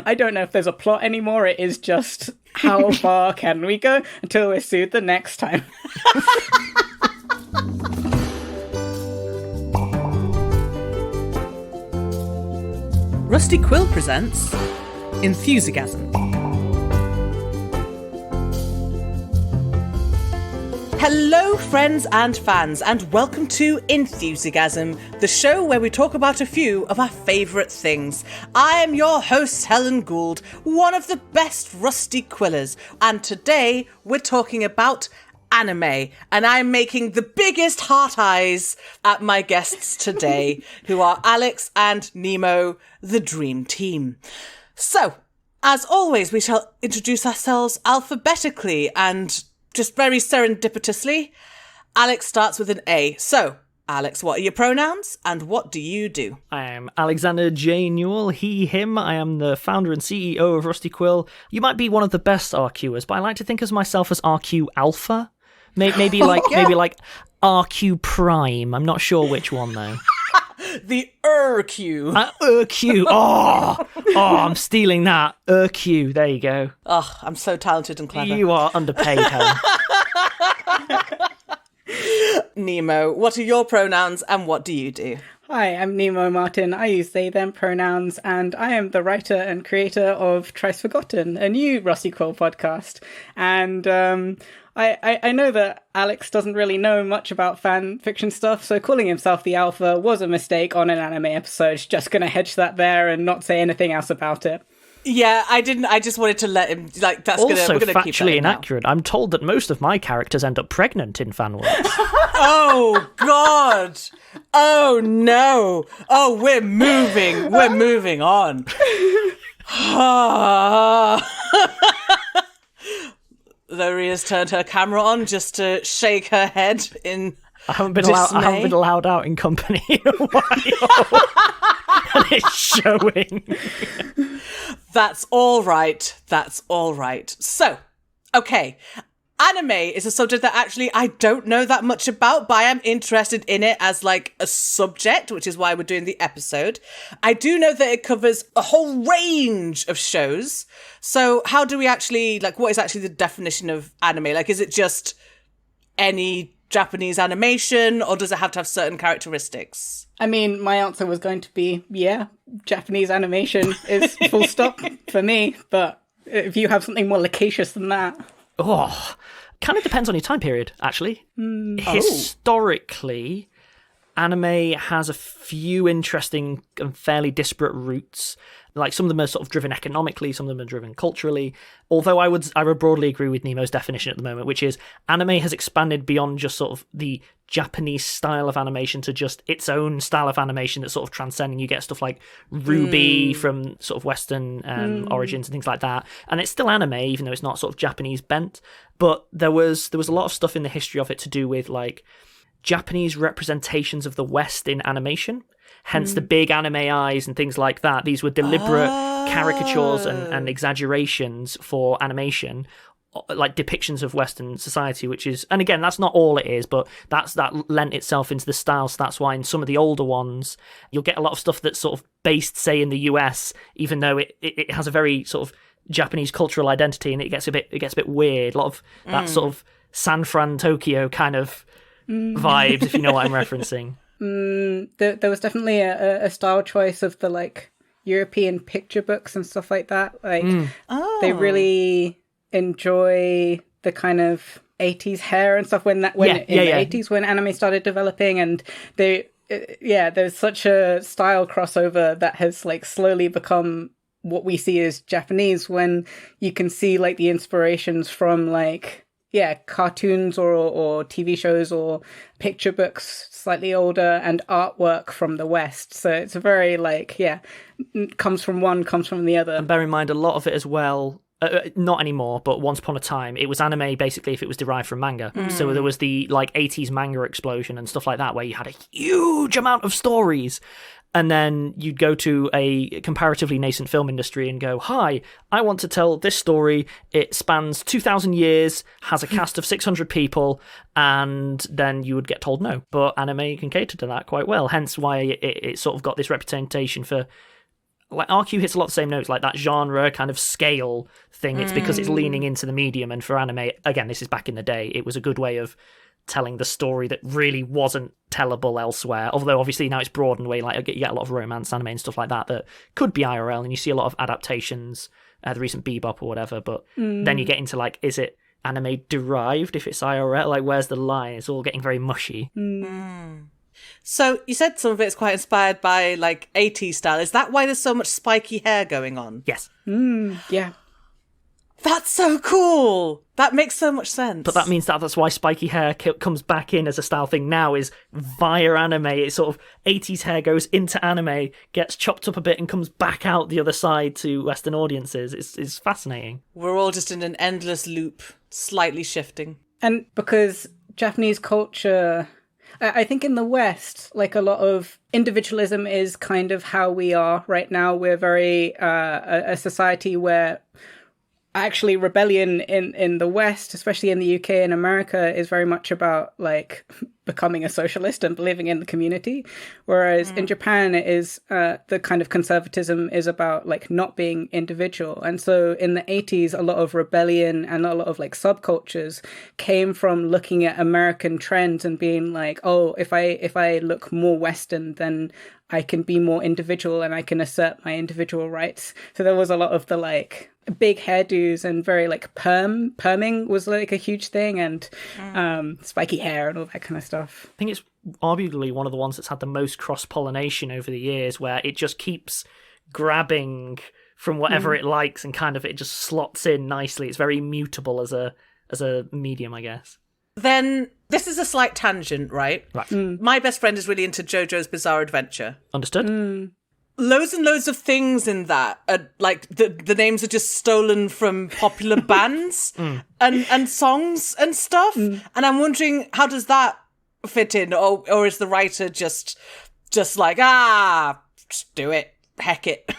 I don't know if there's a plot anymore. It is just how far can we go until we're sued the next time. Rusty Quill presents Enthusiasm. Hello, friends and fans, and welcome to Enthusiasm, the show where we talk about a few of our favourite things. I am your host, Helen Gould, one of the best Rusty Quillers, and today we're talking about anime, and I'm making the biggest heart eyes at my guests today, who are Alex and Nemo, the Dream Team. So, as always, we shall introduce ourselves alphabetically, and just very serendipitously, Alex starts with an A. So, Alex, what are your pronouns, and what do you do? I am Alexander J. Newell, he, him. I am the founder and CEO of Rusty Quill. You might be one of the best RQers, but I like to think of myself as RQ Alpha. Maybe like RQ Prime. I'm not sure which one though. The URQ. URQ. Oh, I'm stealing that. URQ. There you go. Oh, I'm so talented and clever. You are underpaid, Helen. Nemo, what are your pronouns and what do you do? Hi, I'm Nemo Martin. I use they, them pronouns, and I am the writer and creator of Thrice Forgotten, a new Rusty Quill podcast. And I know that Alex doesn't really know much about fan fiction stuff, so calling himself the Alpha was a mistake on an anime episode. Just gonna hedge that there and not say anything else about it. Yeah, I didn't. I just wanted to let him. Like, that's also we're gonna keep that factually in now. inaccurate. I'm told that most of my characters end up pregnant in fan works. Oh God! Oh no! Oh, we're moving. We're moving on. Loria's turned her camera on just to shake her head in I haven't been dismay. allowed out in company in a while. And it's showing. That's all right. That's all right. So, okay. Anime is a subject that actually I don't know that much about, but I am interested in it as like a subject, which is why we're doing the episode. I do know that it covers a whole range of shows. So how do we actually, like, what is actually the definition of anime? Like, is it just any Japanese animation, or does it have to have certain characteristics? I mean, my answer was going to be, yeah, Japanese animation is full stop for me, but if you have something more loquacious than that... Oh, kind of depends on your time period, actually. Historically, anime has a few interesting and fairly disparate roots. Like, some of them are sort of driven economically, some of them are driven culturally. Although I would broadly agree with Nemo's definition at the moment, which is anime has expanded beyond just sort of the Japanese style of animation to just its own style of animation that's sort of transcending. You get stuff like Ruby from sort of Western origins and things like that. And it's still anime, even though it's not sort of Japanese bent. But there was a lot of stuff in the history of it to do with like Japanese representations of the West in animation. Hence the big anime eyes and things like that. These were deliberate caricatures and exaggerations for animation, like depictions of Western society, which is, and again, that's not all it is, but that lent itself into the style. So that's why in some of the older ones, you'll get a lot of stuff that's sort of based, say, in the US, even though it has a very sort of Japanese cultural identity, and it gets a bit weird. A lot of that sort of San Fran, Tokyo kind of vibes, if you know what I'm referencing. There was definitely a style choice of the like European picture books and stuff like that. Like they really enjoy the kind of 80s hair and stuff in the 80s when anime started developing, and there's such a style crossover that has like slowly become what we see as Japanese, when you can see like the inspirations from like cartoons or TV shows or picture books slightly older, and artwork from the West. So it's a very like, comes from one, comes from the other. And bear in mind, a lot of it as well, not anymore, but once upon a time, it was anime basically if it was derived from manga. So there was the like 80s manga explosion and stuff like that, where you had a huge amount of stories. And then you'd go to a comparatively nascent film industry and go, hi, I want to tell this story. It spans 2,000 years, has a cast of 600 people, and then you would get told no. But anime can cater to that quite well, hence why it sort of got this reputation for like RQ hits a lot of the same notes, like that genre kind of scale thing. It's because it's leaning into the medium, and for anime, again, this is back in the day, it was a good way of telling the story that really wasn't tellable elsewhere. Although obviously now it's broadened away, like you get a lot of romance anime and stuff like that could be IRL, and you see a lot of adaptations, the recent Bebop or whatever, but then you get into like, is it anime derived if it's IRL? Like, where's the line? It's all getting very mushy. So you said some of it's quite inspired by like 80s style. Is that why there's so much spiky hair going on? Yes. Yeah. That's so cool. That makes so much sense. But that means that's why spiky hair comes back in as a style thing now, is via anime. It's sort of 80s hair goes into anime, gets chopped up a bit and comes back out the other side to Western audiences. It's fascinating. We're all just in an endless loop, slightly shifting. And because Japanese culture, I think in the West, like a lot of individualism is kind of how we are right now. We're very a society where actually rebellion in the West, especially in the UK and America, is very much about like becoming a socialist and believing in the community, whereas in Japan it is the kind of conservatism is about like not being individual. And so in the 80s, a lot of rebellion and a lot of like subcultures came from looking at American trends and being like, oh, if I look more Western, then I can be more individual and I can assert my individual rights. So there was a lot of the like big hairdos and very like perming was like a huge thing, and spiky hair and all that kind of stuff. I think it's arguably one of the ones that's had the most cross-pollination over the years, where it just keeps grabbing from whatever it likes and kind of it just slots in nicely. It's very mutable as a medium, I guess. Then this is a slight tangent, right? Right. My best friend is really into JoJo's Bizarre Adventure. Understood. Loads and loads of things in that are, like the names are just stolen from popular bands and songs and stuff. And I'm wondering, how does that fit in? Or is the writer just like, just do it, heck it?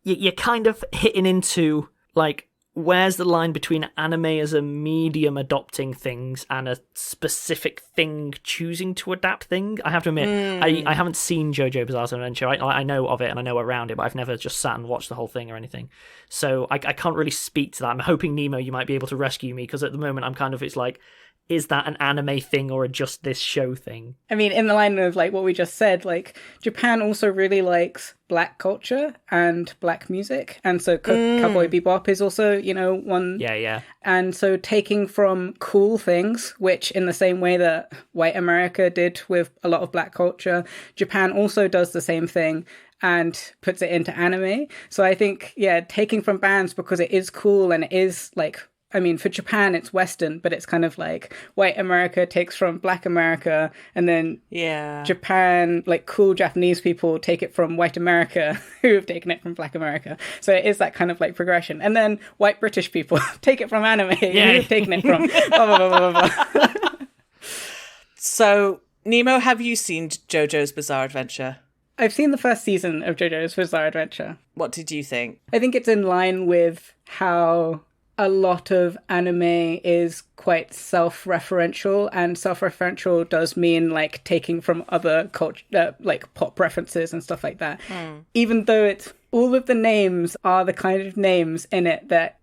You're kind of hitting into like, where's the line between anime as a medium adopting things and a specific thing choosing to adapt thing? I have to admit, I haven't seen JoJo Bizarre Adventure. I know of it and I know around it, but I've never just sat and watched the whole thing or anything. So I can't really speak to that. I'm hoping, Nemo, you might be able to rescue me, because at the moment I'm kind of, it's like, is that an anime thing or a just this show thing? I mean, in the line of like what we just said, like Japan also really likes black culture and black music. And so Cowboy Bebop is also, one. Yeah. And so taking from cool things, which in the same way that white America did with a lot of black culture, Japan also does the same thing and puts it into anime. So I think, taking from bands because it is cool and it is like, I mean, for Japan, it's Western, but it's kind of like white America takes from black America, and then Japan, like cool Japanese people take it from white America who have taken it from black America. So it is that kind of like progression. And then white British people take it from anime who have taken it from blah, blah, blah, blah, blah. So, Nemo, have you seen JoJo's Bizarre Adventure? I've seen the first season of JoJo's Bizarre Adventure. What did you think? I think it's in line with how a lot of anime is quite self-referential, and self-referential does mean like taking from other culture, like pop references and stuff like that. Even though it's all of the names are the kind of names in it that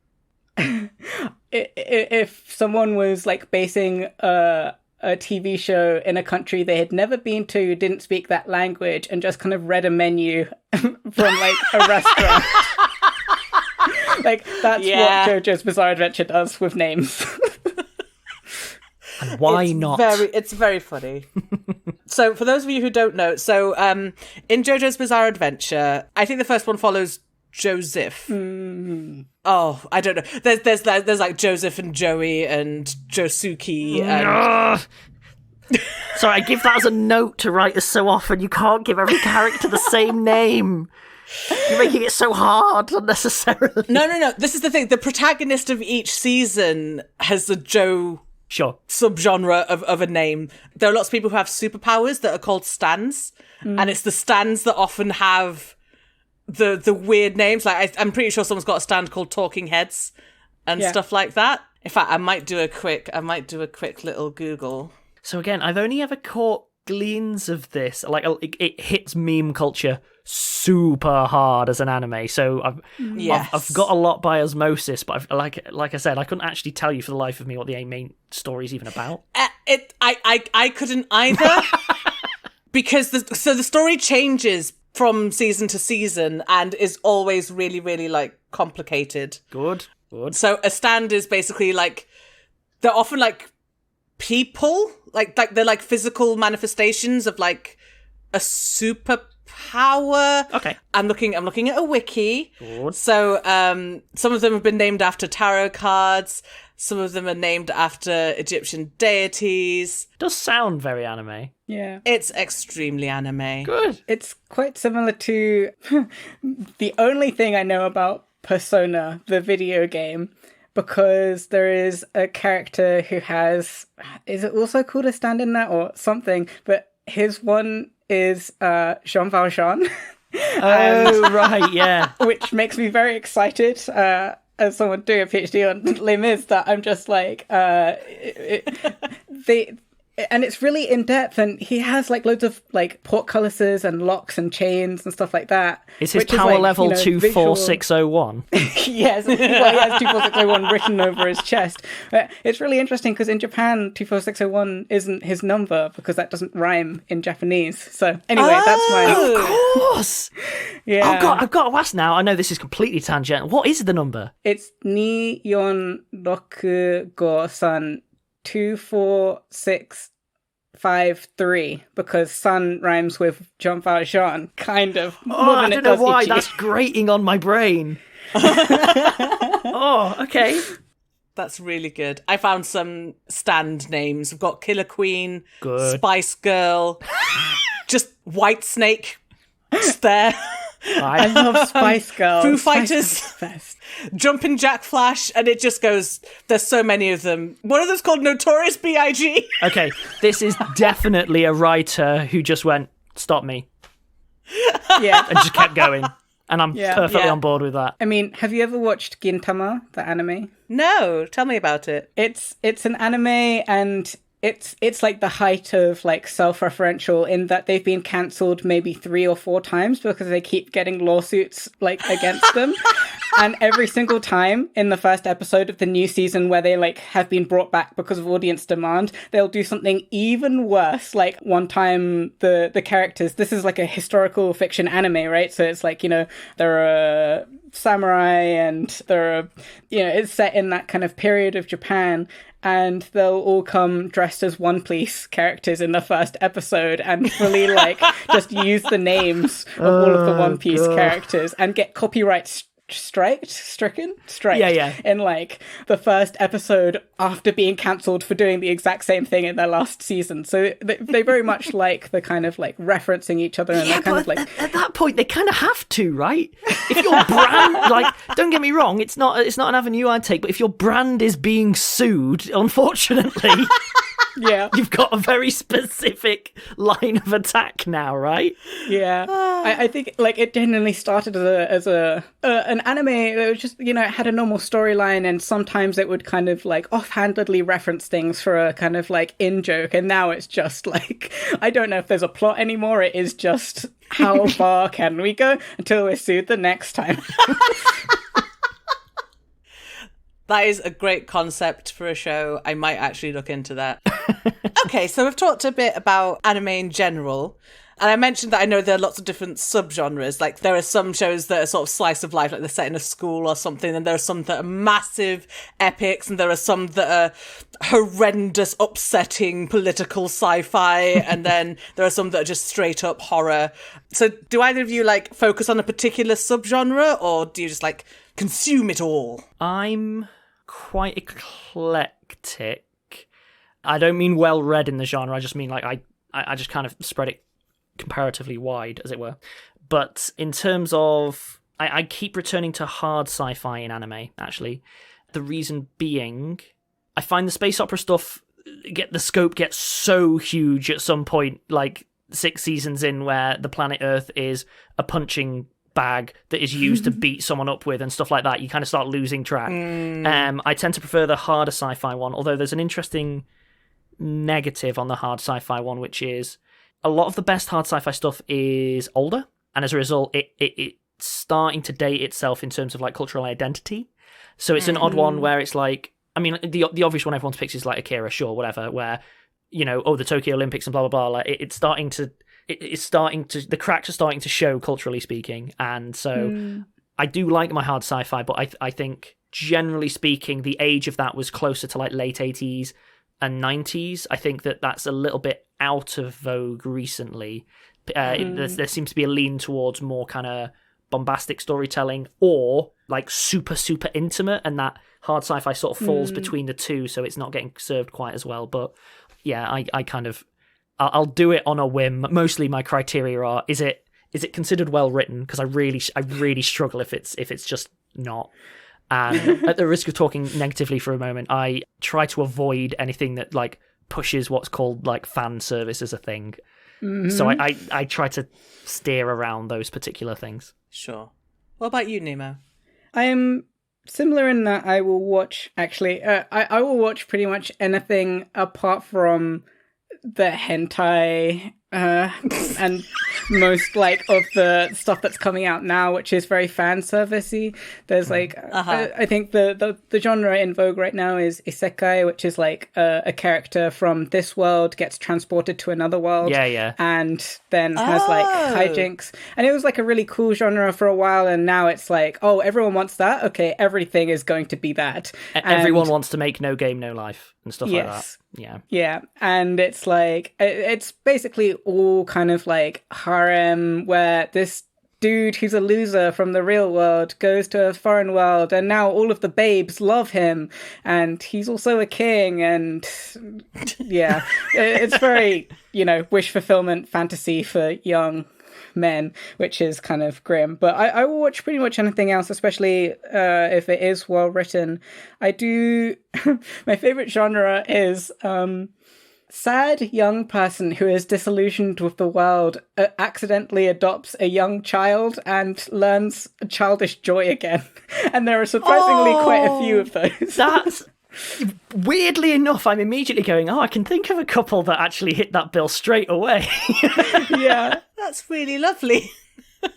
if someone was like basing a TV show in a country they had never been to, didn't speak that language, and just kind of read a menu from like a restaurant. Like, that's what JoJo's Bizarre Adventure does with names. And why not? It's very funny. So, for those of you who don't know, in JoJo's Bizarre Adventure, I think the first one follows Joseph. Oh, I don't know. There's like Joseph and Joey and Josuke and... Sorry, I give that as a note to writers so often. You can't give every character the same name. You're making it so hard unnecessarily. No. This is the thing. The protagonist of each season has a Joe subgenre of a name. There are lots of people who have superpowers that are called stands, and it's the stands that often have the weird names. Like I'm pretty sure someone's got a stand called Talking Heads and stuff like that. In fact, I might do a quick little Google. So again, I've only ever caught gleans of this. Like, it hits meme culture super hard as an anime. So I've got a lot by osmosis, but like I said, I couldn't actually tell you for the life of me what the main story is even about. I couldn't either. Because the story changes from season to season and is always really, really, like, complicated. Good. So a stand is basically, like, they're often, like, people. Like they're, like, physical manifestations of, like, a superpower. Okay. I'm looking at a wiki. Good. So some of them have been named after tarot cards. Some of them are named after Egyptian deities. Does sound very anime. Yeah. It's extremely anime. Good. It's quite similar to the only thing I know about Persona, the video game, because there is a character who has... Is it also called a stand in that or something? But his one is Jean Valjean. Oh, right, yeah. Which makes me very excited. As someone doing a PhD on Les Mis, that I'm just like, and it's really in depth, and he has like loads of like portcullises and locks and chains and stuff like that. Is his power level 24601? Yes, well, he has 24601 written over his chest. It's really interesting because in Japan, 24601 isn't his number because that doesn't rhyme in Japanese. So anyway, that's my... Of course! Yeah. I've got to ask now. I know this is completely tangent. What is the number? It's Ni Yon Roku Go San 24653 because Sun rhymes with Jean Valjean, kind of. I don't know why. That's grating on my brain. Oh, okay. That's really good. I found some stand names. We've got Killer Queen, Good. Spice Girl, just White Snake, just there. I love Spice Girls. Foo Fighters, Jumpin' Jack Flash, and it just goes, there's so many of them. One of them's called Notorious B.I.G. Okay, this is definitely a writer who just went, stop me. Yeah. And just kept going. And I'm perfectly on board with that. I mean, have you ever watched Gintama, the anime? No, tell me about it. It's an anime, and it's like the height of like self-referential in that they've been cancelled maybe 3 or 4 times because they keep getting lawsuits like against them. And every single time in the first episode of the new season where they like have been brought back because of audience demand, they'll do something even worse. Like one time the characters, this is like a historical fiction anime, right? So it's like, you know, there are samurai and there are, you know, it's set in that kind of period of Japan. And they'll all come dressed as One Piece characters in the first episode and fully like just use the names of all of the One Piece characters and get copyright stricken in like the first episode after being cancelled for doing the exact same thing in their last season. So they very much like the kind of like referencing each other and they're kind of like at that point they kind of have to, right? If your brand, like, don't get me wrong, it's not an avenue I'd take, but if your brand is being sued, unfortunately yeah, you've got a very specific line of attack now, right? Yeah. I think like it genuinely started as an anime that was just, you know, it had a normal storyline and sometimes it would kind of like offhandedly reference things for a kind of like in joke, and now it's just like, I don't know if there's a plot anymore. It is just how far can we go until we're sued the next time. That is a great concept for a show. I might actually look into that. Okay, so we've talked a bit about anime in general. And I mentioned that I know there are lots of different subgenres. Like, there are some shows that are sort of slice of life, like they're set in a school or something. And there are some that are massive epics. And there are some that are horrendous, upsetting political sci-fi. And then there are some that are just straight up horror. So do either of you, like, focus on a particular subgenre? Or do you just, like, consume it all? I'm quite eclectic. I don't mean well-read in the genre. I just mean like I just kind of spread it comparatively wide, as it were. But in terms of... I keep returning to hard sci-fi in anime, actually. The reason being, I find the space opera stuff, the scope gets so huge at some point, like 6 seasons in, where the planet Earth is a punching bag that is used to beat someone up with and stuff like that. You kind of start losing track. I tend to prefer the harder sci-fi one, although there's an interesting negative on the hard sci-fi one, which is a lot of the best hard sci-fi stuff is older, and as a result, it's starting to date itself in terms of like cultural identity. So it's an odd one where it's like, I mean, the obvious one everyone picks is like Akira, sure, whatever, where, you know, the Tokyo Olympics and blah, blah, blah. Like it's starting to, the cracks are starting to show culturally speaking. And so I do like my hard sci-fi, but I think generally speaking, the age of that was closer to like late 80s and 90s. I think that's a little bit out of vogue recently. There seems to be a lean towards more kind of bombastic storytelling or like super intimate, and that hard sci-fi sort of falls between the two, so it's not getting served quite as well. But yeah, I kind of I'll do it on a whim. Mostly my criteria are is it considered well written, because I really struggle if it's just not. And at the risk of talking negatively for a moment, I try to avoid anything that like pushes what's called like fan service as a thing. So I try to steer around those particular things. Sure. What about you, Nemo? I am similar in that I will watch, actually, I will watch pretty much anything apart from the hentai and most like of the stuff that's coming out now, which is very fan servicey. There's like I think the genre in vogue right now is isekai, which is like a character from this world gets transported to another world, and then has like hijinks. And it was like a really cool genre for a while, and now it's like, oh, everyone wants that. Okay, everything is going to be that. Everyone wants to make No Game No Life and stuff like that. Yeah, and it's like it's basically all kind of like harem, where this dude who's a loser from the real world goes to a foreign world, and now all of the babes love him, and he's also a king, and yeah, it's very, you know, wish fulfillment fantasy for young men, which is kind of grim. But I will watch pretty much anything else, especially if it is well written. I do my favorite genre is sad young person who is disillusioned with the world accidentally adopts a young child and learns childish joy again. And there are surprisingly quite a few of those. That's weirdly enough, I'm immediately going, I can think of a couple that actually hit that bill straight away. Yeah, that's really lovely.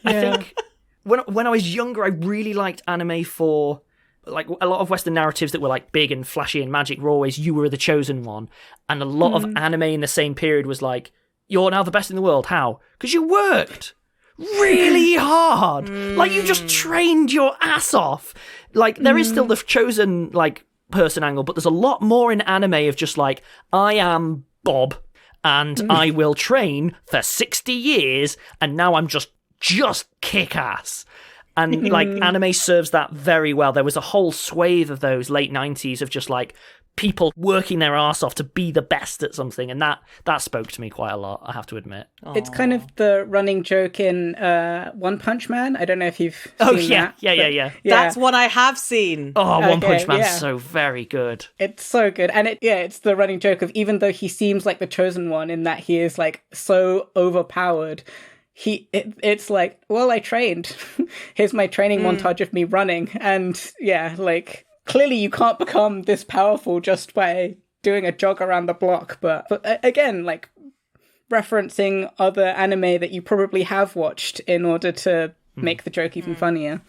I think when I was younger, I really liked anime for, like, a lot of Western narratives that were like big and flashy and magic were always you were the chosen one, and a lot of anime in the same period was like, you're now the best in the world. How? Because you worked really hard. Like, you just trained your ass off. Like, there is still the chosen, like, person angle, but there's a lot more in anime of just like, I am Bob and I will train for 60 years and now I'm just kick ass. And like, anime serves that very well. There was a whole swathe of those late 90s of just like people working their arse off to be the best at something, and that spoke to me quite a lot, I have to admit. It's kind of the running joke in One Punch Man. I don't know if you've seen that. Yeah. That's one I have seen. One Punch Man's so very good. It's so good. And it's the running joke of, even though he seems like the chosen one in that he is like so overpowered, it's like, well, I trained. Here's my training montage of me running. And yeah, like, clearly you can't become this powerful just by doing a jog around the block. But again, like, referencing other anime that you probably have watched in order to make the joke even funnier.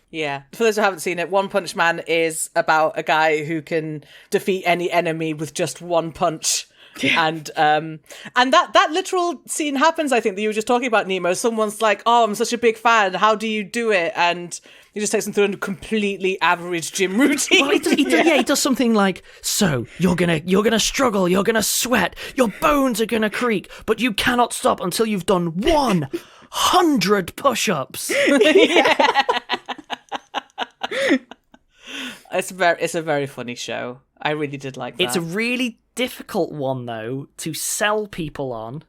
Yeah. For those who haven't seen it, One Punch Man is about a guy who can defeat any enemy with just one punch. Yeah. And that literal scene happens, I think, that you were just talking about, Nemo. Someone's like, oh, I'm such a big fan, how do you do it? And he just takes them through a completely average gym routine. Well, he does something like, so you're gonna struggle, you're gonna sweat, your bones are gonna creak, but you cannot stop until you've done 100 push-ups. It's a very funny show. I really did like that. It's a really difficult one, though, to sell people on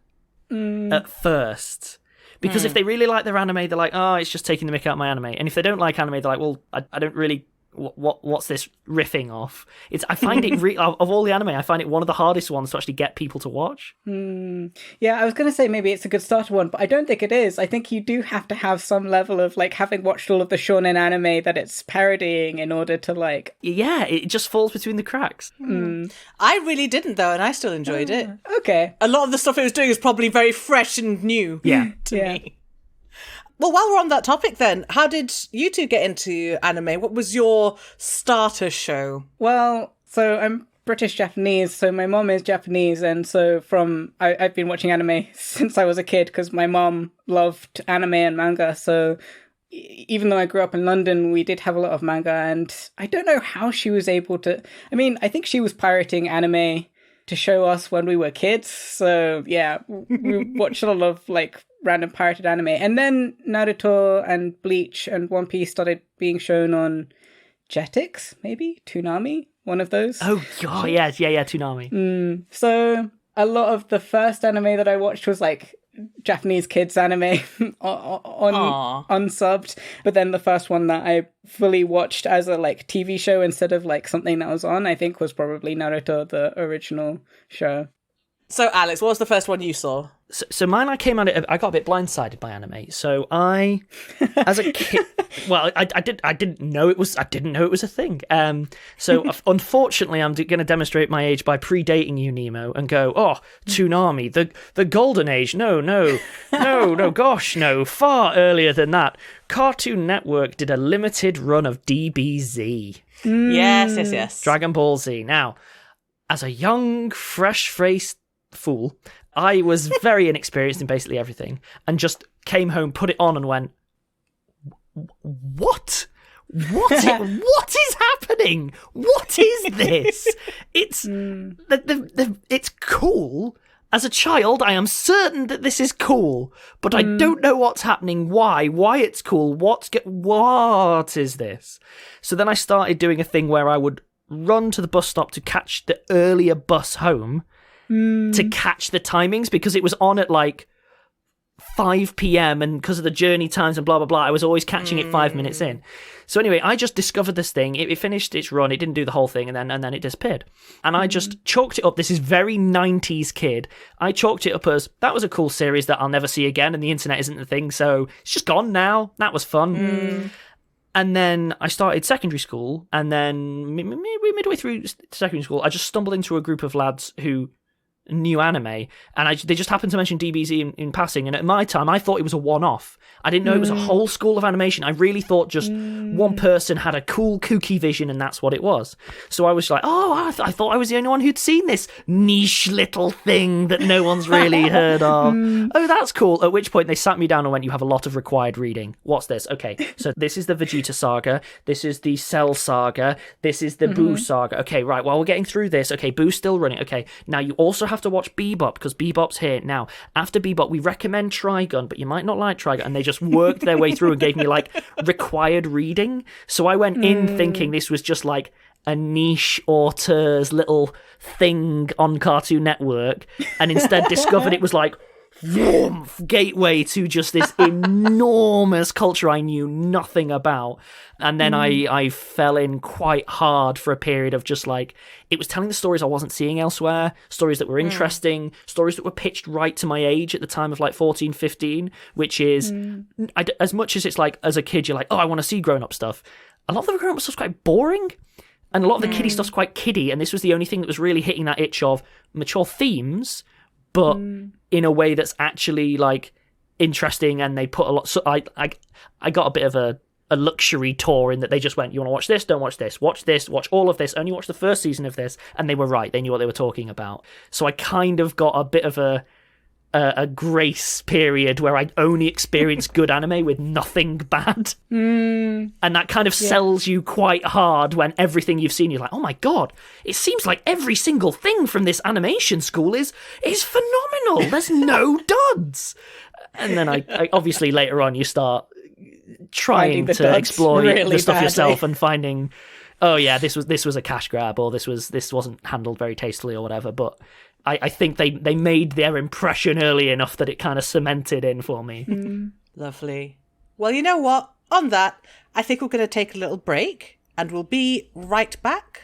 at first. Because if they really like their anime, they're like, oh, it's just taking the mick out of my anime. And if they don't like anime, they're like, well, I don't really what's this riffing off? I find it of all the anime, I find it one of the hardest ones to actually get people to watch. Yeah, I was going to say maybe it's a good starter one, but I don't think it is. I think you do have to have some level of like having watched all of the shonen anime that it's parodying in order to like... Yeah, it just falls between the cracks. I really didn't though, and I still enjoyed it. Okay. A lot of the stuff it was doing is probably very fresh and new to me. Well, while we're on that topic then, how did you two get into anime? What was your starter show? Well, so I'm British-Japanese, so my mom is Japanese, and so I've been watching anime since I was a kid because my mom loved anime and manga, so even though I grew up in London, we did have a lot of manga, and I don't know how she was able to... I mean, I think she was pirating anime to show us when we were kids, so yeah, we watched a lot of like random pirated anime, and then Naruto and Bleach and One Piece started being shown on Jetix, maybe Toonami, one of those. Oh god, yeah, Toonami. So a lot of the first anime that I watched was like Japanese kids anime unsubbed, but then the first one that I fully watched as a like TV show instead of like something that was on, I think was probably Naruto, the original show. So Alex, what was the first one you saw? So mine, I came at it. I got a bit blindsided by anime. So I, as a kid, well, I didn't know it was a thing. So unfortunately, I'm going to demonstrate my age by predating you, Nemo, and go, oh, Toonami, the golden age. No, gosh, no, far earlier than that. Cartoon Network did a limited run of DBZ. Yes. Dragon Ball Z. Now, as a young, fresh-faced fool, I was very inexperienced in basically everything, and just came home, put it on, and went, "What? What is happening? What is this? It's it's cool." As a child, I am certain that this is cool, but I don't know what's happening. Why it's cool? What is this? So then I started doing a thing where I would run to the bus stop to catch the earlier bus home. To catch the timings, because it was on at like 5 p.m. and because of the journey times and blah blah blah, I was always catching it 5 minutes in. So anyway, I just discovered this thing. It finished its run. It didn't do the whole thing, and then it disappeared. And I just chalked it up. This is very 90s kid. I chalked it up as that was a cool series that I'll never see again, and the internet isn't the thing, so it's just gone now. That was fun. And then I started secondary school, and then midway through secondary school, I just stumbled into a group of lads who new anime, and they just happened to mention DBZ in passing, and at my time I thought it was a one-off. I didn't know it was a whole school of animation. I really thought just one person had a cool kooky vision and that's what it was. So I was like, I thought I was the only one who'd seen this niche little thing that no one's really heard of. Oh, that's cool. At which point they sat me down and went, you have a lot of required reading. What's this? Okay, so this is the Vegeta saga, this is the Cell saga, this is the Boo saga. Okay, right, while we're getting through this, okay, Boo's still running. Okay, now you also have to watch Bebop, because Bebop's here. Now, after Bebop, we recommend Trigun, but you might not like Trigun. And they just worked their way through and gave me, like, required reading. So I went in thinking this was just, like, a niche auteur's little thing on Cartoon Network, and instead discovered it was, like, gateway to just this enormous culture I knew nothing about. And then I fell in quite hard for a period of just like, it was telling the stories I wasn't seeing elsewhere, stories that were interesting, stories that were pitched right to my age at the time of like 14, 15, which is, as much as it's like, as a kid, you're like, oh, I want to see grown-up stuff. A lot of the grown-up stuff's quite boring, and a lot of the kiddie stuff's quite kiddie, and this was the only thing that was really hitting that itch of mature themes, but in a way that's actually like interesting, and they put a lot. So I got a bit of a luxury tour in that they just went, you want to watch this, don't watch this, watch all of this, only watch the first season of this, and they were right. They knew what they were talking about. So I kind of got a bit of a grace period where I only experienced good anime with nothing bad. And that kind of sells you quite hard when everything you've seen, you're like, oh my god, it seems like every single thing from this animation school is phenomenal. There's no duds. And then I obviously later on you start trying to explore really the stuff badly yourself and finding, oh yeah, this was a cash grab, or this wasn't handled very tastefully or whatever. But I think they made their impression early enough that it kind of cemented in for me. Lovely. Well, you know what? On that, I think we're going to take a little break. and we'll be right back.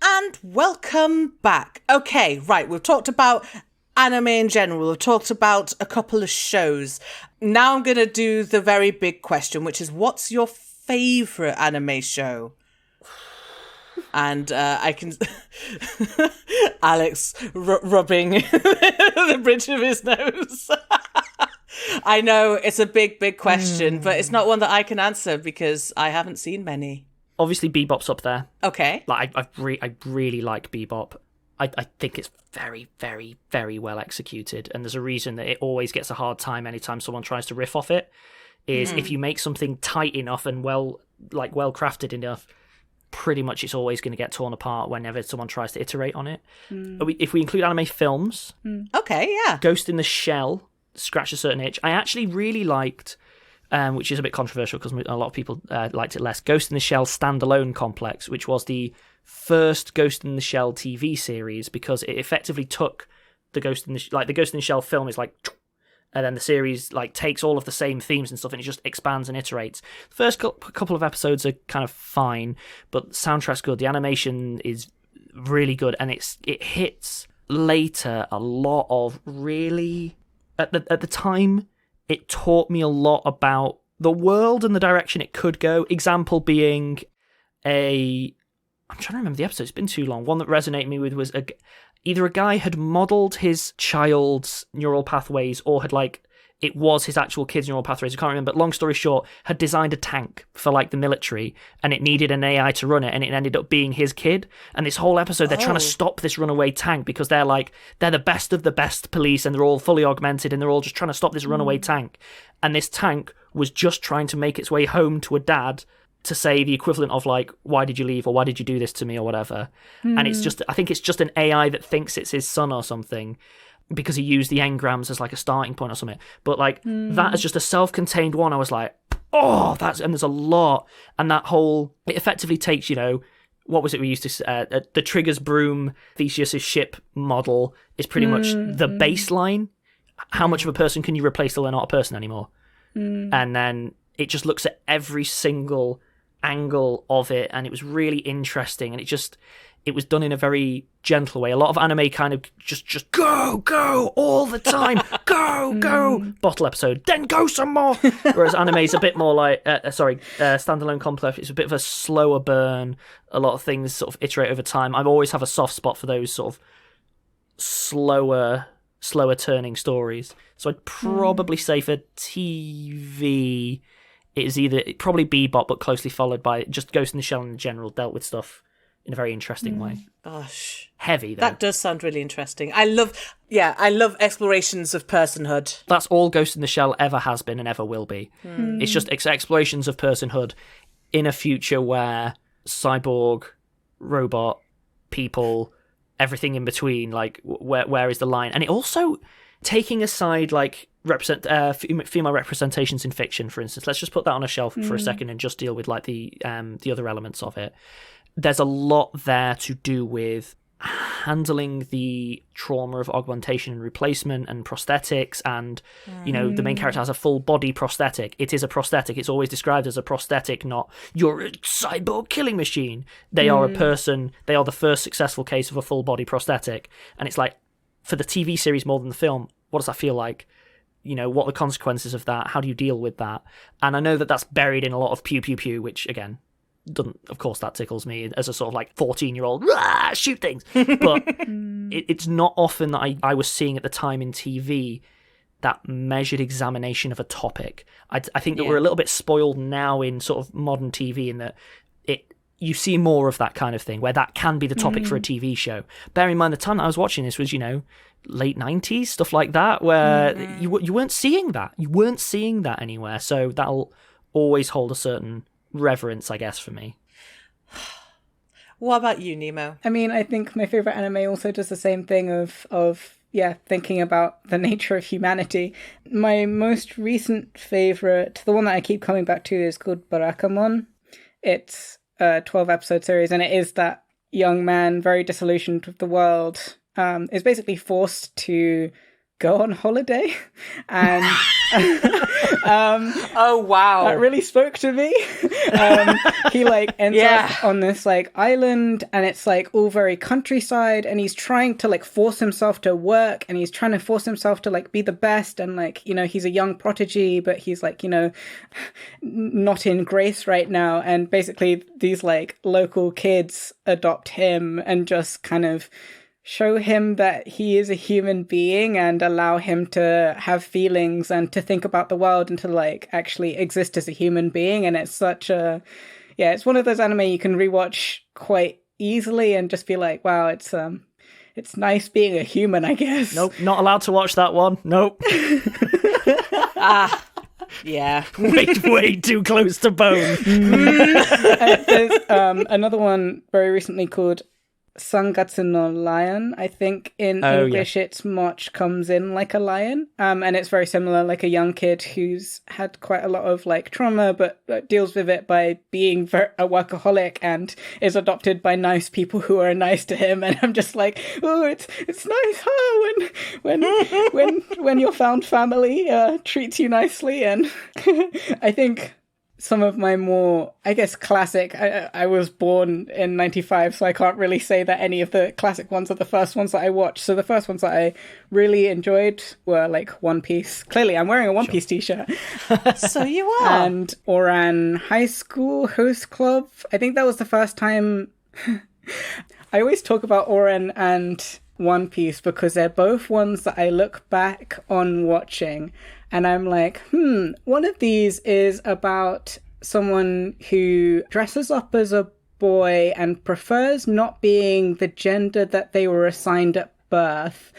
And welcome back. Okay, right, we've talked about anime in general. We've talked about a couple of shows. Now I'm going to do the very big question, which is, what's your favourite anime show? And I can... Alex rubbing the bridge of his nose. I know, it's a big, big question, but it's not one that I can answer because I haven't seen many. Obviously, Bebop's up there. Okay. Like I really like Bebop. I think it's very, very, very well executed, and there's a reason that it always gets a hard time anytime someone tries to riff off it. Is if you make something tight enough and well crafted enough, pretty much it's always going to get torn apart whenever someone tries to iterate on it. If we include anime films, okay, yeah, Ghost in the Shell scratched a certain itch. I actually really liked, which is a bit controversial because a lot of people liked it less, Ghost in the Shell Standalone Complex, which was the first Ghost in the Shell TV series, because it effectively took the Ghost in the Shell film is like, and then the series like takes all of the same themes and stuff, and it just expands and iterates. The first couple of episodes are kind of fine, but the soundtrack's good. The animation is really good, and it hits later a lot of really at the time. It taught me a lot about the world and the direction it could go. Example being I'm trying to remember the episode. It's been too long. One that resonated me with was either a guy had modelled his child's neural pathways, or had it was his actual kid's neural pathways. I can't remember. But long story short, had designed a tank for the military, and it needed an AI to run it, and it ended up being his kid. And this whole episode, they're trying to stop this runaway tank because they're the best of the best police, and they're all fully augmented, and they're all just trying to stop this runaway tank. And this tank was just trying to make its way home to a dad to say the equivalent of why did you leave, or why did you do this to me, or whatever. And I think it's just an AI that thinks it's his son or something, because he used the engrams as a starting point or something. But that as just a self-contained one, I was like, oh, and there's a lot. And that whole, it effectively takes, what was it we used to say? The Trigger's broom, Theseus's ship model is pretty much the baseline. How much of a person can you replace till they're not a person anymore? And then it just looks at every single angle of it, and it was really interesting, and it was done in a very gentle way. A lot of anime kind of just go all the time, go bottle episode, then go some more. Whereas anime is a bit more Standalone Complex, it's a bit of a slower burn. A lot of things sort of iterate over time. I always have a soft spot for those sort of slower turning stories. So I'd probably say for TV, it is probably Bebop, but closely followed by just Ghost in the Shell in general, dealt with stuff in a very interesting way. Gosh. Heavy, though. That does sound really interesting. I love explorations of personhood. That's all Ghost in the Shell ever has been and ever will be. It's just explorations of personhood in a future where cyborg, robot, people, everything in between, where is the line? And it also, taking aside female representations in fiction, for instance, let's just put that on a shelf for a second and just deal with the other elements of it. There's a lot there to do with handling the trauma of augmentation and replacement and prosthetics, and the main character has a full body prosthetic. It is a prosthetic. It's always described as a prosthetic, not you're a cyborg killing machine. They are a person. They are the first successful case of a full body prosthetic. And it's for the TV series more than the film, what does that feel like? What are the consequences of that? How do you deal with that? And I know that that's buried in a lot of pew pew pew, which again doesn't, of course, that tickles me as a sort of 14-year-old shoot things. But it's not often that I was seeing at the time in TV that measured examination of a topic. I think that we're a little bit spoiled now in sort of modern TV, in that you see more of that kind of thing, where that can be the topic for a TV show. Bear in mind, the time that I was watching this was, late 90s, stuff like that, where you weren't seeing that. You weren't seeing that anywhere. So that'll always hold a certain reverence, I guess, for me. What about you, Nemo? I mean, I think my favorite anime also does the same thing of thinking about the nature of humanity. My most recent favorite, the one that I keep coming back to, is called Barakamon. It's a 12-episode series, and it is that young man, very disillusioned with the world, is basically forced to go on holiday, and oh wow, that really spoke to me. He like ends up on this like island, and it's like all very countryside, and he's trying to like force himself to work, and he's trying to force himself to like be the best, and like, you know, he's a young prodigy, but he's like, you know, not in grace right now, and basically these like local kids adopt him and just kind of show him that he is a human being and allow him to have feelings and to think about the world and to like actually exist as a human being. And it's such a, it's one of those anime you can rewatch quite easily and just be like, wow, it's nice being a human, I guess. Nope, not allowed to watch that one. Nope. Yeah. way too close to bone. There's another one very recently called Sangatsu no Lion. I think in English it's March Comes In Like a Lion. And it's very similar, like a young kid who's had quite a lot of like trauma, but deals with it by being a workaholic and is adopted by nice people who are nice to him. And I'm just like, oh, it's nice, when your found family treats you nicely. And I think some of my more, I guess, classic, I was born in 95, so I can't really say that any of the classic ones are the first ones that I watched. So the first ones that I really enjoyed were like One Piece. Clearly, I'm wearing a One Piece t-shirt. So you are. And Oran High School Host Club. I think that was the first time. I always talk about Oran and One Piece because they're both ones that I look back on watching and I'm like, one of these is about someone who dresses up as a boy and prefers not being the gender that they were assigned at birth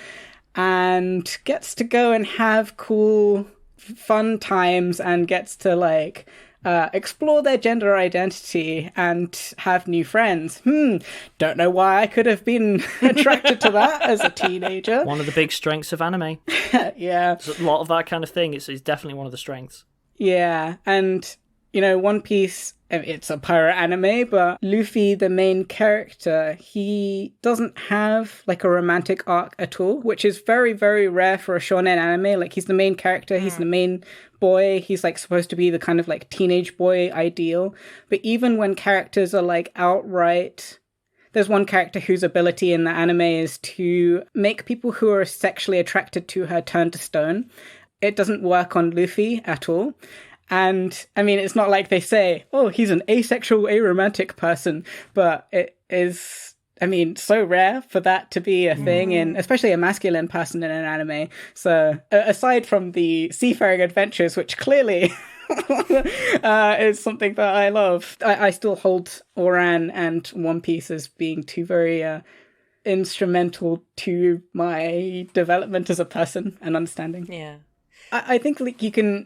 and gets to go and have cool, fun times and gets to like explore their gender identity and have new friends. Don't know why I could have been attracted to that as a teenager. One of the big strengths of anime. Yeah. There's a lot of that kind of thing. It's definitely one of the strengths. Yeah, and, you know, One Piece, it's a pirate anime, but Luffy, the main character, he doesn't have, like, a romantic arc at all, which is very, very rare for a shonen anime. Like, he's the main character, he's the main boy, he's, like, supposed to be the kind of, like, teenage boy ideal. But even when characters are, like, outright... There's one character whose ability in the anime is to make people who are sexually attracted to her turn to stone. It doesn't work on Luffy at all. And, I mean, it's not like they say, oh, he's an asexual, aromantic person. But it is, I mean, so rare for that to be a thing, in, especially a masculine person in an anime. So, aside from the seafaring adventures, which clearly... is something that I love. I still hold Oran and One Piece as being two very instrumental to my development as a person and understanding. Yeah. I think like you can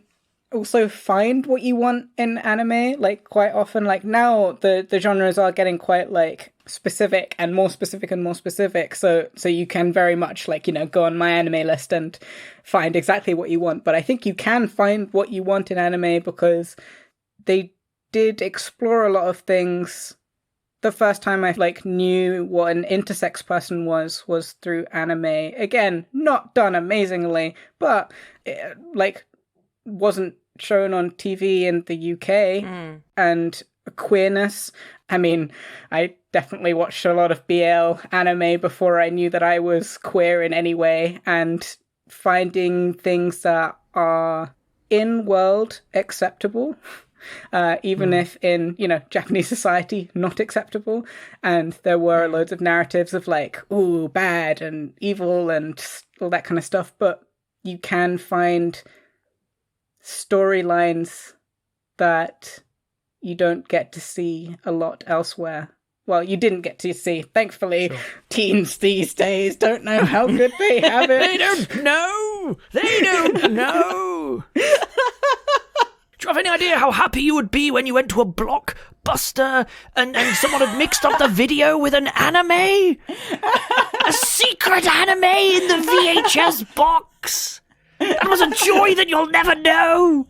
also find what you want in anime, like quite often. Like now the genres are getting quite like specific and more specific and more specific, so you can very much like, you know, go on my anime list and find exactly what you want. But I think you can find what you want in anime because they did explore a lot of things. The first time I like knew what an intersex person was through anime. Again, not done amazingly, but it, like wasn't shown on TV in the UK. And queerness, I mean, I definitely watched a lot of BL anime before I knew that I was queer in any way, and finding things that are in-world acceptable, even if in, you know, Japanese society not acceptable. And there were loads of narratives of like, ooh, bad and evil and all that kind of stuff, but you can find storylines that you don't get to see a lot elsewhere. Well, you didn't get to see, thankfully. Sure. Teens these days don't know how good they have it. They don't know! They don't know! Do you have any idea how happy you would be when you went to a Blockbuster and someone had mixed up the video with an anime? A secret anime in the VHS box! That was a joy that you'll never know!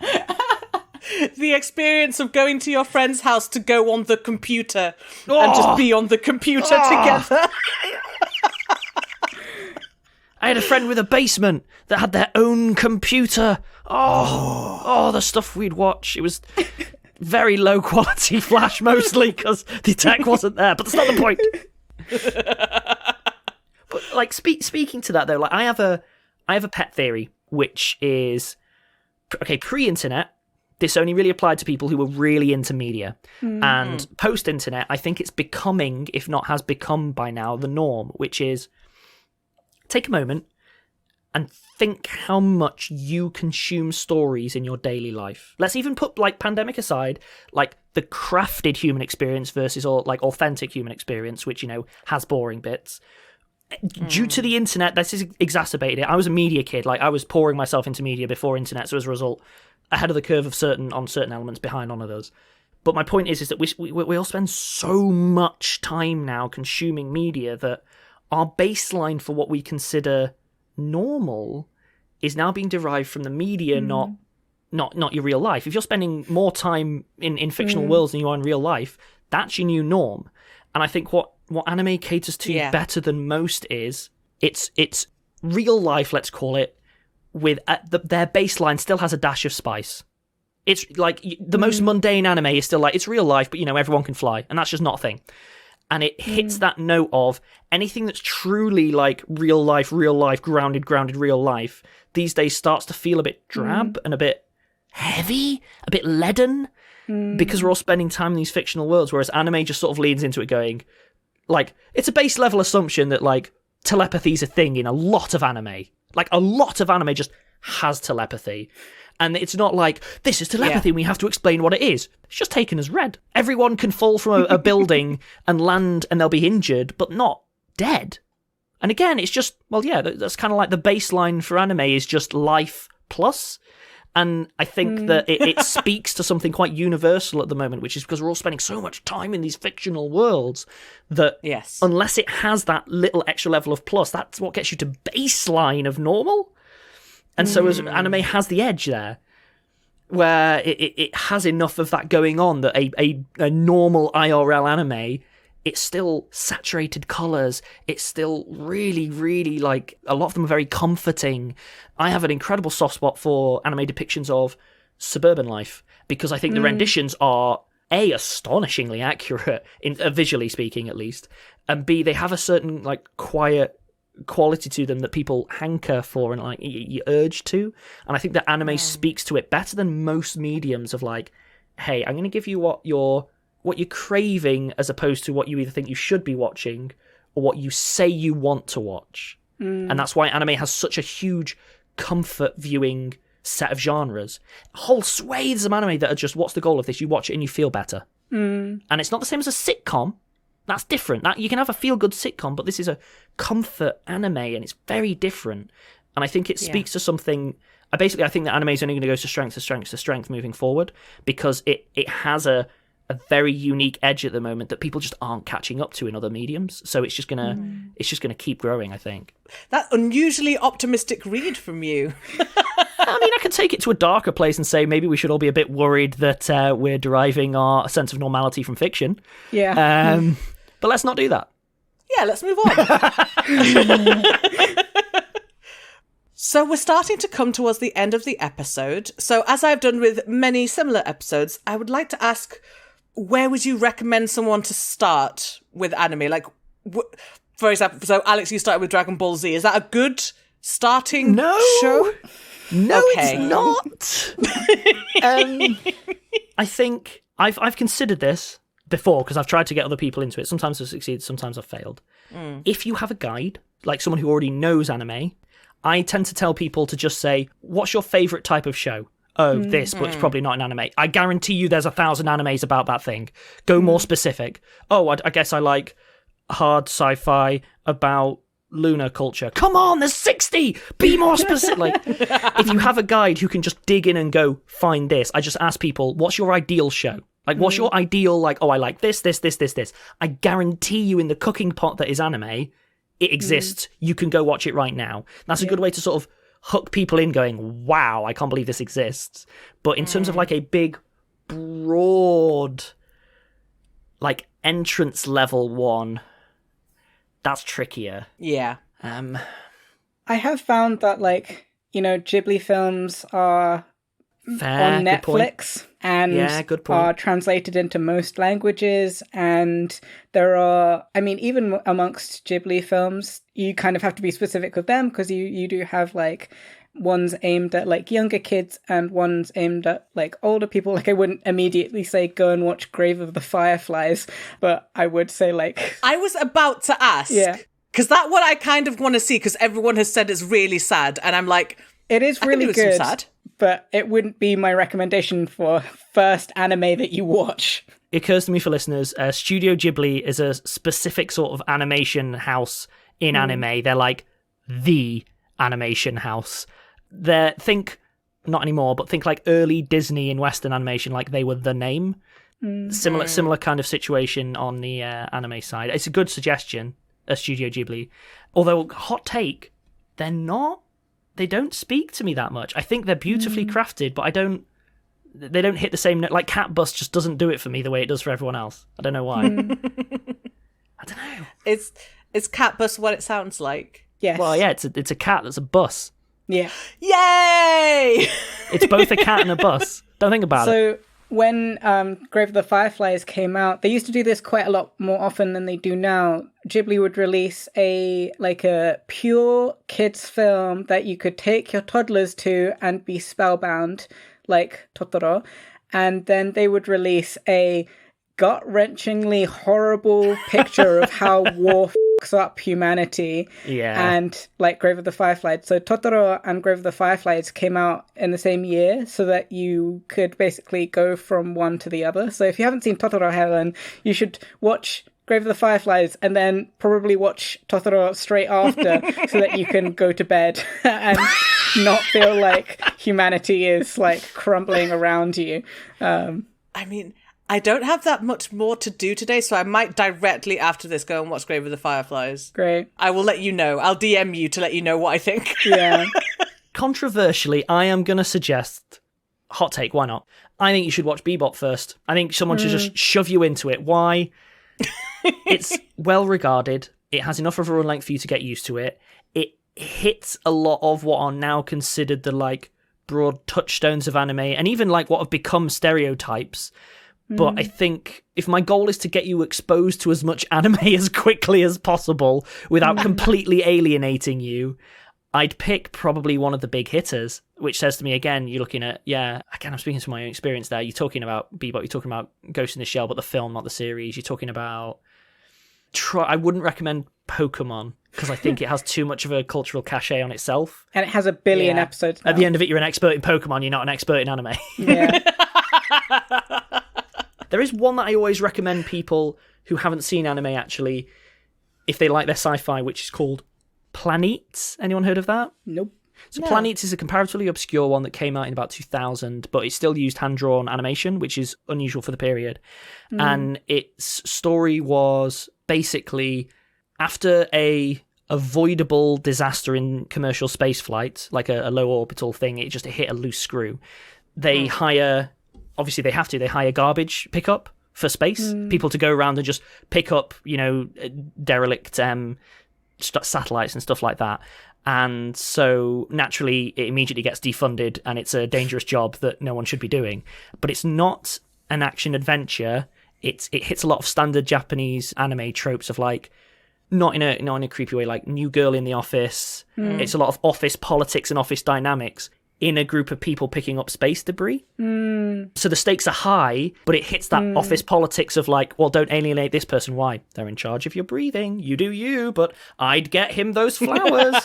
The experience of going to your friend's house to go on the computer and just be on the computer together. I had a friend with a basement that had their own computer. Oh, the stuff we'd watch. It was very low quality Flash, mostly because the tech wasn't there. But that's not the point. But like speaking to that though, like I have a pet theory, which is okay. Pre-internet, this only really applied to people who were really into media, and post-internet, I think it's becoming, if not has become by now, the norm, which is take a moment and think how much you consume stories in your daily life. Let's even put like pandemic aside, like the crafted human experience versus all like authentic human experience, which, you know, has boring bits. Due to the internet, this has exacerbated it. I was a media kid. Like I was pouring myself into media before internet. So as a result, ahead of the curve of certain elements, behind on others. But my point is that we all spend so much time now consuming media that our baseline for what we consider normal is now being derived from the media, not your real life. If you're spending more time in fictional worlds than you are in real life, that's your new norm. And I think what anime caters to better than most is it's real life, let's call it, with their baseline still has a dash of spice. It's like the most mundane anime is still like, it's real life, but you know, everyone can fly, and that's just not a thing. And it hits that note of anything that's truly like real life, grounded real life, these days starts to feel a bit drab and a bit heavy, a bit leaden, because we're all spending time in these fictional worlds, whereas anime just sort of leans into it going, like, it's a base level assumption that like telepathy's a thing in a lot of anime. Like a lot of anime just has telepathy. And it's not like, this is telepathy and we have to explain what it is. It's just taken as read. Everyone can fall from a building and land and they'll be injured, but not dead. And again, it's just, well, yeah, that's kind of like the baseline for anime is just life plus. And I think that it speaks to something quite universal at the moment, which is because we're all spending so much time in these fictional worlds that unless it has that little extra level of plus, that's what gets you to baseline of normal. And so as anime has the edge there, where it has enough of that going on that a normal IRL anime, it's still saturated colours, it's still really, really, like, a lot of them are very comforting. I have an incredible soft spot for anime depictions of suburban life, because I think the renditions are, A, astonishingly accurate, visually speaking at least, and B, they have a certain, like, quiet quality to them that people hanker for and like you urge to, and I think that anime speaks to it better than most mediums of like, hey, I'm going to give you what you're craving as opposed to what you either think you should be watching or what you say you want to watch. And that's why anime has such a huge comfort viewing set of genres. Whole swathes of anime that are just, what's the goal of this? You watch it and you feel better. And it's not the same as a sitcom. That's different. That you can have a feel-good sitcom, but this is a comfort anime, and it's very different. And I think it speaks to something. I think that anime is only going to go to strength to strength to strength moving forward, because it has a very unique edge at the moment that people just aren't catching up to in other mediums. So it's just gonna keep growing, I think. That unusually optimistic read from you. I mean, I could take it to a darker place and say maybe we should all be a bit worried that we're deriving our sense of normality from fiction. Yeah. But let's not do that. Yeah, let's move on. So we're starting to come towards the end of the episode. So as I've done with many similar episodes, I would like to ask, where would you recommend someone to start with anime? Like, for example, so Alex, you started with Dragon Ball Z. Is that a good starting show? No, okay. It's not. I think I've considered this before because I've tried to get other people into it. Sometimes I've succeeded, sometimes I've failed. If you have a guide, like someone who already knows anime, I tend to tell people to just say, what's your favourite type of show? Oh, this, but it's probably not an anime. I guarantee you there's 1,000 animes about that thing. Go more specific. Oh, I guess I like hard sci-fi about lunar culture. Come on, there's 60! Be more specific! Like, if you have a guide who can just dig in and go, find this, I just ask people, what's your ideal show? Like, what's your ideal, like, oh, I like this. I guarantee you in the cooking pot that is anime, it exists. You can go watch it right now. That's a good way to sort of hook people in going, wow, I can't believe this exists. But in terms of like a big, broad, like entrance level one, that's trickier. Yeah. I have found that, like, Ghibli films are Fair, on Netflix and good point. are translated into most languages. And there are, I mean, even amongst Ghibli films, you kind of have to be specific with them because you do have like ones aimed at like younger kids and ones aimed at like older people. Like I wouldn't immediately say go and watch Grave of the Fireflies, but I would say like... I was about to ask. Yeah. Because that one I kind of want to see because everyone has said it's really sad. And I'm like... It is really good, sad. But it wouldn't be my recommendation for first anime that you watch. It occurs to me for listeners, Studio Ghibli is a specific sort of animation house in anime. They're like the animation house. Think, not anymore, but think like early Disney in Western animation, like they were the name. Similar kind of situation on the anime side. It's a good suggestion, Studio Ghibli. Although, hot take, they don't speak to me that much. I think they're beautifully crafted, but they don't hit the same note. Like Cat Bus just doesn't do it for me the way it does for everyone else. I don't know why. I don't know. Is Cat Bus what it sounds like? Yes. Well, yeah, it's a cat that's a bus. Yeah. Yay! It's both a cat and a bus. Don't think about it. So when Grave of the Fireflies came out, they used to do this quite a lot more often than they do now. Ghibli would release a pure kids film that you could take your toddlers to and be spellbound, like Totoro. And then they would release a gut-wrenchingly horrible picture of how war fucks up humanity. Yeah. And like Grave of the Fireflies. So Totoro and Grave of the Fireflies came out in the same year so that you could basically go from one to the other. So if you haven't seen Totoro, Helen, you should watch Grave of the Fireflies and then probably watch Totoro straight after so that you can go to bed and not feel like humanity is like crumbling around you. I mean, I don't have that much more to do today, so I might directly after this go and watch Grave of the Fireflies. Great. I will let you know. I'll DM you to let you know what I think. Yeah. Controversially, I am going to suggest, hot take, why not? I think you should watch Bebop first. I think someone should just shove you into it. Why? It's well regarded. It has enough of a run length for you to get used to it. It hits a lot of what are now considered the like broad touchstones of anime and even like what have become stereotypes. But I think if my goal is to get you exposed to as much anime as quickly as possible without completely alienating you, I'd pick probably one of the big hitters, which says to me, again, you're looking at, again, I'm speaking from my own experience there. You're talking about Bebop, you're talking about Ghost in the Shell, but the film, not the series. You're talking about... I wouldn't recommend Pokemon, because I think it has too much of a cultural cachet on itself. And it has a billion episodes now. At the end of it, you're an expert in Pokemon, you're not an expert in anime. Yeah. There is one that I always recommend people who haven't seen anime, actually, if they like their sci-fi, which is called Planets. Anyone heard of that? Nope. So no. Planets is a comparatively obscure one that came out in about 2000, but it still used hand-drawn animation, which is unusual for the period. And its story was basically after a avoidable disaster in commercial spaceflight, like a low orbital thing, it hit a loose screw. They hire... Obviously, they hire garbage pickup for space, people to go around and just pick up, derelict satellites and stuff like that. And so, naturally, it immediately gets defunded, and it's a dangerous job that no one should be doing. But it's not an action-adventure. It hits a lot of standard Japanese anime tropes of, like, not in a creepy way, like new girl in the office. It's a lot of office politics and office dynamics in a group of people picking up space debris. So the stakes are high, but it hits that office politics of like, well, don't alienate this person. Why? They're in charge of your breathing. You do you, but I'd get him those flowers.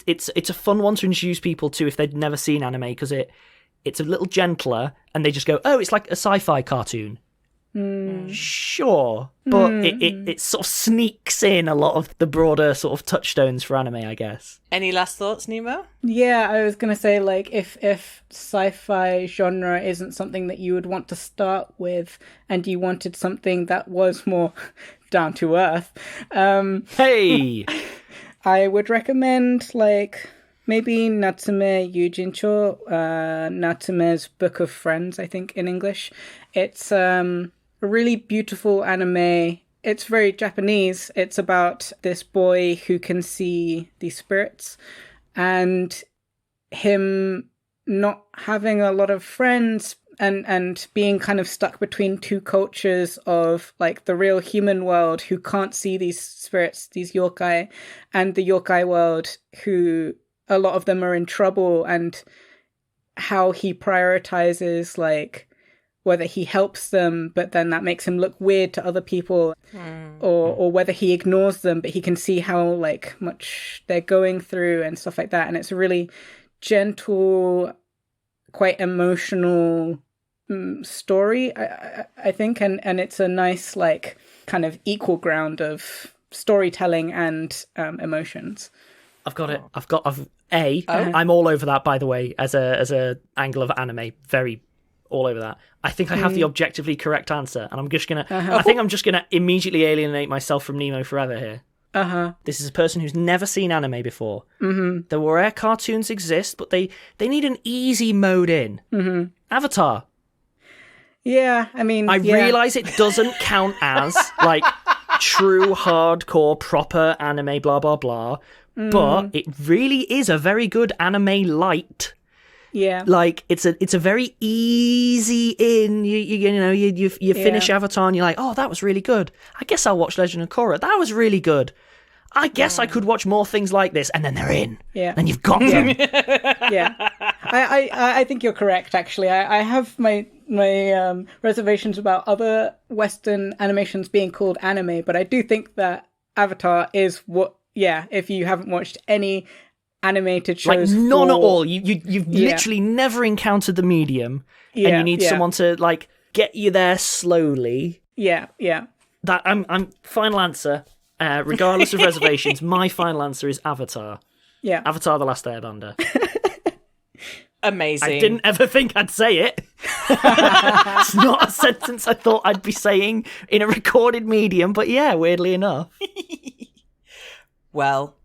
It's a fun one to introduce people to if they'd never seen anime, because it's a little gentler, and they just go, oh, it's like a sci-fi cartoon. Sure, but it sort of sneaks in a lot of the broader sort of touchstones for anime, I guess. Any last thoughts, Nemo? Yeah, I was going to say, like, if sci-fi genre isn't something that you would want to start with, and you wanted something that was more down to earth, hey! I would recommend, like, maybe Natsume Yujincho, Natsume's Book of Friends, I think, in English. It's a really beautiful anime. it's very Japanese. It's about this boy who can see these spirits and him not having a lot of friends and being kind of stuck between two cultures of like the real human world who can't see these spirits, these yokai, and the yokai world who a lot of them are in trouble, and how he prioritizes like whether he helps them but then that makes him look weird to other people, or whether he ignores them but he can see how like much they're going through and stuff like that. And it's a really gentle, quite emotional story, I think, and it's a nice like kind of equal ground of storytelling and emotions. I've got it. I'm all over that, by the way, as a angle of anime. Very all over that. I think I have the objectively correct answer, and I'm just gonna. I think I'm just gonna immediately alienate myself from Nemo forever here. This is a person who's never seen anime before. The where cartoons exist, but they need an easy mode in. Avatar. Yeah, I mean, I realise it doesn't count as like true hardcore proper anime, blah blah blah, but it really is a very good anime light. Yeah, like it's a very easy in. You finish Avatar and you're like, oh, that was really good. I guess I'll watch Legend of Korra. That was really good. I guess I could watch more things like this, and then they're in. Yeah, then you've got them. Yeah, I think you're correct. Actually, I have my reservations about other Western animations being called anime, but I do think that Avatar is what. Yeah, if you haven't watched any animated shows, like none at all, you've literally never encountered the medium, and you need someone to like get you there slowly. Yeah. That I'm final answer. Regardless of reservations, my final answer is Avatar. Yeah. Avatar: The Last Airbender. Amazing. I didn't ever think I'd say it. It's not a sentence I thought I'd be saying in a recorded medium, but yeah, weirdly enough. Well,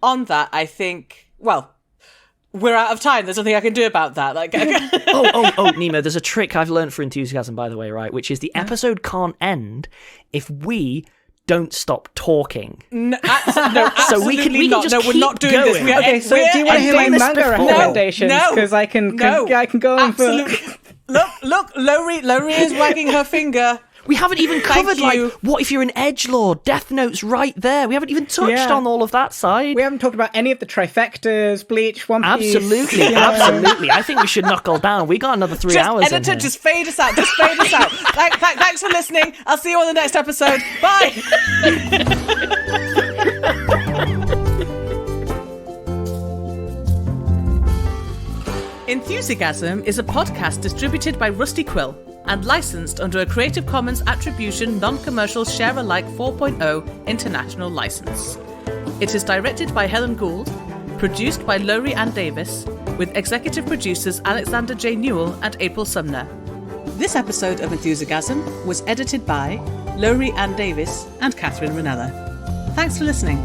on that, I think, we're out of time. There's nothing I can do about that. Like, oh, Nemo, there's a trick I've learned for enthusiasm, by the way, right? Which is the episode can't end if we don't stop talking. No, absolutely so we can not. just no, keep we're not doing going. this. Okay, so do you want to hear my manga recommendations? Because I can go on for... Look, Lowry is wagging her finger. We haven't even covered, like, what if you're an edgelord? Death Note's right there. We haven't even touched on all of that side. We haven't talked about any of the trifectas, Bleach, One Piece. Absolutely. I think we should knuckle down. We got another 3 hours editor, in here. just fade us out. Thanks for listening. I'll see you on the next episode. Bye. Enthusiasm is a podcast distributed by Rusty Quill and licensed under a Creative Commons Attribution Non-Commercial Share-alike 4.0 international license. It is directed by Helen Gould, produced by Lowry Ann Davis, with executive producers Alexander J. Newell and April Sumner. This episode of Enthusiasm was edited by Lowry Ann Davis and Catherine Ranella. Thanks for listening.